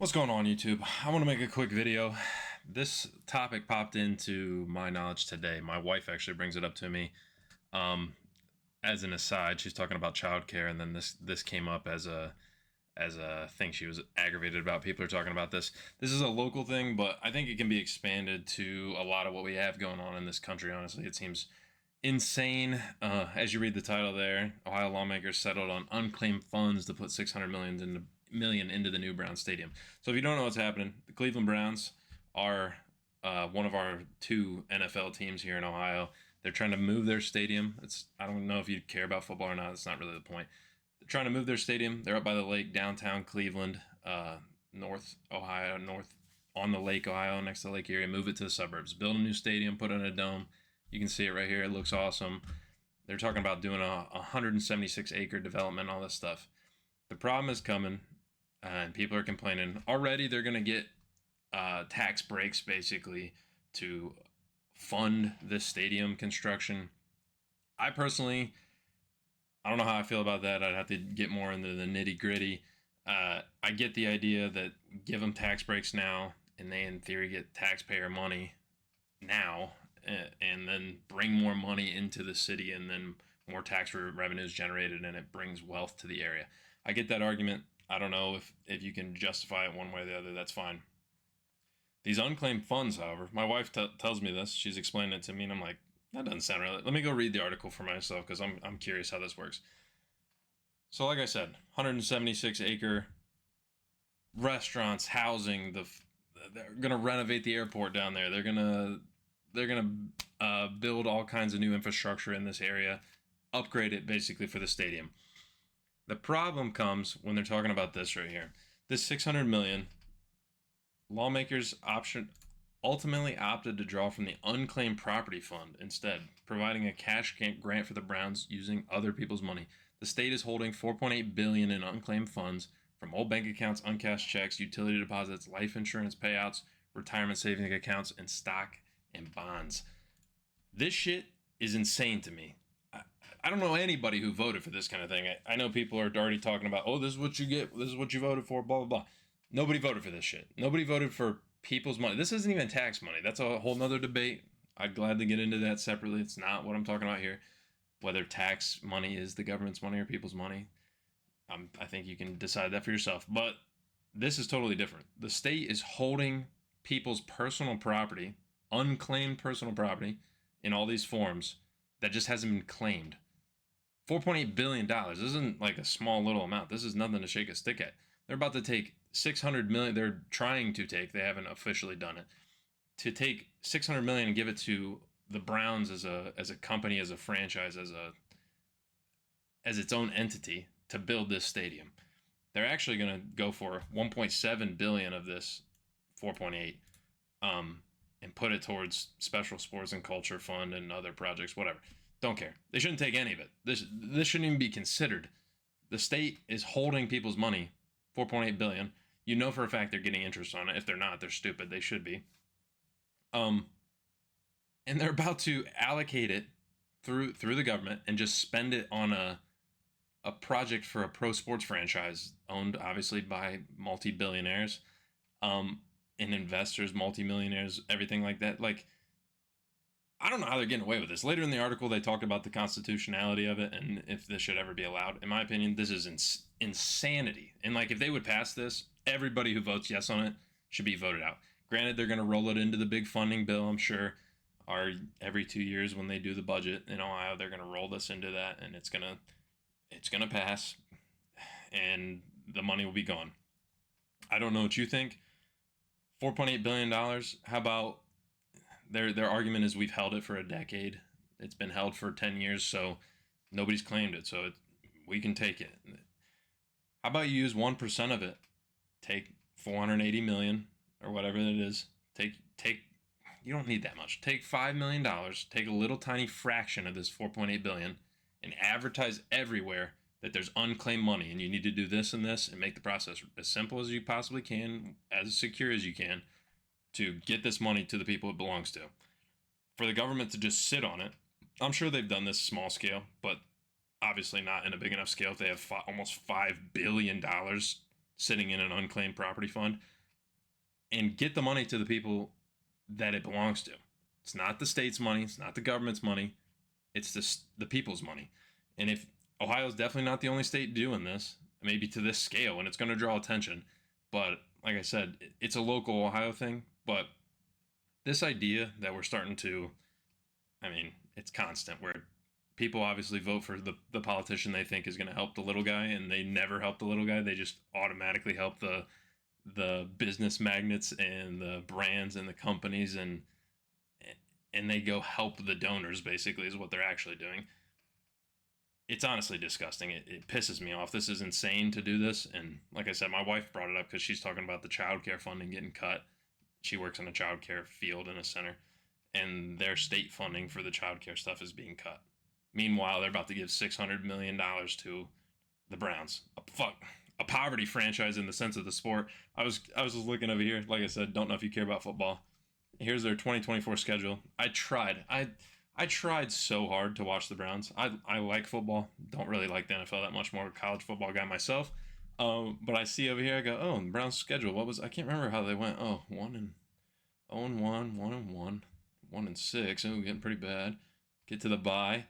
What's going on, YouTube? I want to make a quick video. This topic popped into my knowledge today. My wife actually brings it up to me. Um, as an aside, she's talking about childcare, and then this came up as a thing she was aggravated about. People are talking about this. This is a local thing, but I think it can be expanded to a lot of what we have going on in this country. Honestly, it seems insane. As you read the title there, Ohio lawmakers settled on unclaimed funds to put 600 million into the new Brown Stadium. So if you don't know what's happening, the Cleveland Browns are one of our two NFL teams here in Ohio. They're trying to move their stadium. I don't know if you care about football or not. It's not really the point. They're trying to move their stadium. They're up by the lake, downtown Cleveland, North Ohio, north on the lake, Ohio, next to the lake area. Move it to the suburbs. Build a new stadium. Put in a dome. You can see it right here. It looks awesome. They're talking about doing a 176-acre development, all this stuff. The problem is coming, and people are complaining. Already, they're going to get tax breaks, basically, to fund this stadium construction. I personally, I don't know how I feel about that. I'd have to get more into the nitty-gritty. I get the idea that give them tax breaks now, and they, in theory, get taxpayer money now, and then bring more money into the city, and then more tax revenues generated, and it brings wealth to the area. I get that argument. I don't know if you can justify it one way or the other. That's fine. These unclaimed funds, however, my wife tells me this. She's explaining it to me, and I'm like, that doesn't sound right. Let me go read the article for myself because I'm curious how this works. So, like I said, 176-acre restaurants, housing. They're gonna renovate the airport down there. They're gonna build all kinds of new infrastructure in this area, upgrade it basically for the stadium. The problem comes when they're talking about this right here. This 600 million, lawmakers ultimately opted to draw from the unclaimed property fund instead, providing a cash grant for the Browns using other people's money. The state is holding 4.8 billion in unclaimed funds from old bank accounts, uncashed checks, utility deposits, life insurance payouts, retirement savings accounts, and stock and bonds. This shit is insane to me. I don't know anybody who voted for this kind of thing. I know people are already talking about, oh, this is what you get. This is what you voted for, blah, blah, blah. Nobody voted for this shit. Nobody voted for people's money. This isn't even tax money. That's a whole nother debate. I'd gladly get into that separately. It's not what I'm talking about here. Whether tax money is the government's money or people's money, I think you can decide that for yourself. But this is totally different. The state is holding people's personal property, unclaimed personal property, in all these forms that just hasn't been claimed. $4.8 billion. This isn't like a small little amount. This is nothing to shake a stick at. They're about to take 600 million. They're trying to take, they haven't officially done it, to take 600 million and give it to the Browns as a company, as a franchise, as its own entity to build this stadium. They're actually going to go for 1.7 billion of this 4.8 and put it towards special sports and culture fund and other projects, whatever. Don't care. They shouldn't take any of it. This shouldn't even be considered. The state is holding people's money, 4.8 billion. You know for a fact they're getting interest on it. If they're not, they're stupid. They should be. And they're about to allocate it through the government and just spend it on a project for a pro sports franchise owned obviously by multi-billionaires, and investors, multi-millionaires, everything like that. Like, I don't know how they're getting away with this. Later in the article, they talked about the constitutionality of it and if this should ever be allowed. In my opinion, this is insanity. And like, if they would pass this, everybody who votes yes on it should be voted out. Granted, they're going to roll it into the big funding bill, I'm sure. Or every 2 years when they do the budget in Ohio, they're going to roll this into that, and it's gonna pass, and the money will be gone. I don't know what you think. $4.8 billion. How about their argument is we've held it for a decade. It's been held for 10 years, so nobody's claimed it, so we can take it. How about you use 1% of it? Take 480 million or whatever it is. Take. You don't need that much. Take $5 million. Take a little tiny fraction of this 4.8 billion, and advertise everywhere that there's unclaimed money, and you need to do this and this, and make the process as simple as you possibly can, as secure as you can, to get this money to the people it belongs to. For the government to just sit on it, I'm sure they've done this small scale, but obviously not in a big enough scale if they have almost $5 billion sitting in an unclaimed property fund, and get the money to the people that it belongs to. It's not the state's money. It's not the government's money. It's the people's money. And if Ohio's definitely not the only state doing this, maybe to this scale, and it's going to draw attention. But like I said, it's a local Ohio thing. But this idea that we're starting to, I mean, it's constant where people obviously vote for the politician they think is going to help the little guy, and they never help the little guy. They just automatically help the business magnates and the brands and the companies, and they go help the donors, basically, is what they're actually doing. It's honestly disgusting. It pisses me off. This is insane to do this. And like I said, my wife brought it up because she's talking about the child care funding getting cut. She works in a child care field in a center, and their state funding for the child care stuff is being cut. Meanwhile, they're about to give $600 million to the Browns. A poverty franchise in the sense of the sport. I was just looking over here. Like I said, don't know if you care about football. Here's their 2024 schedule. I tried so hard to watch the Browns. I like football. Don't really like the NFL that much. More a college football guy myself. But I see over here. I go, oh, the Browns schedule. What was? I can't remember how they went. Oh, 1-1, 1-1, 1-6. Oh, getting pretty bad. Get to the bye.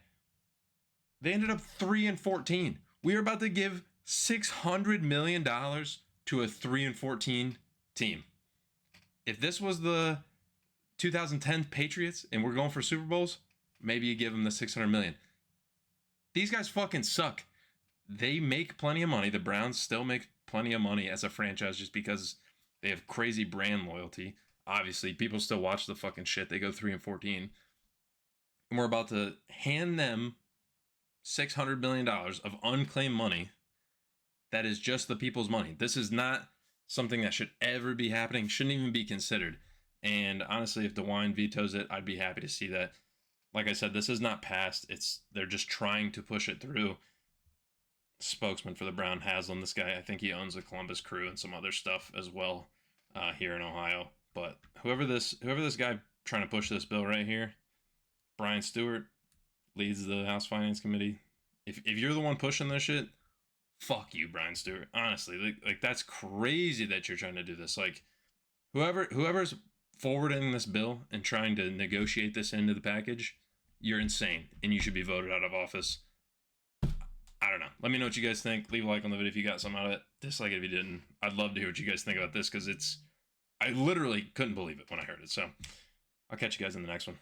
They ended up 3-14. We are about to give $600 million to a 3-14 team. If this was the 2010 Patriots and we're going for Super Bowls, maybe you give them the $600 million. These guys fucking suck. They make plenty of money. The Browns still make plenty of money as a franchise just because they have crazy brand loyalty. Obviously, people still watch the fucking shit. They go 3-14. And we're about to hand them $600 million of unclaimed money that is just the people's money. This is not something that should ever be happening, shouldn't even be considered. And honestly, if DeWine vetoes it, I'd be happy to see that. Like I said, this is not passed. They're just trying to push it through. Spokesman for the Brown Haslam, this guy, I think he owns the Columbus Crew and some other stuff as well here in Ohio. But whoever this guy trying to push this bill right here, Brian Stewart, leads the House Finance Committee. If you're the one pushing this shit, fuck you, Brian Stewart. Honestly, like that's crazy that you're trying to do this. Like whoever's forwarding this bill and trying to negotiate this into the package, you're insane and you should be voted out of office. I don't know. Let me know what you guys think. Leave a like on the video if you got something out of it. Dislike it if you didn't. I'd love to hear what you guys think about this because I literally couldn't believe it when I heard it. So I'll catch you guys in the next one.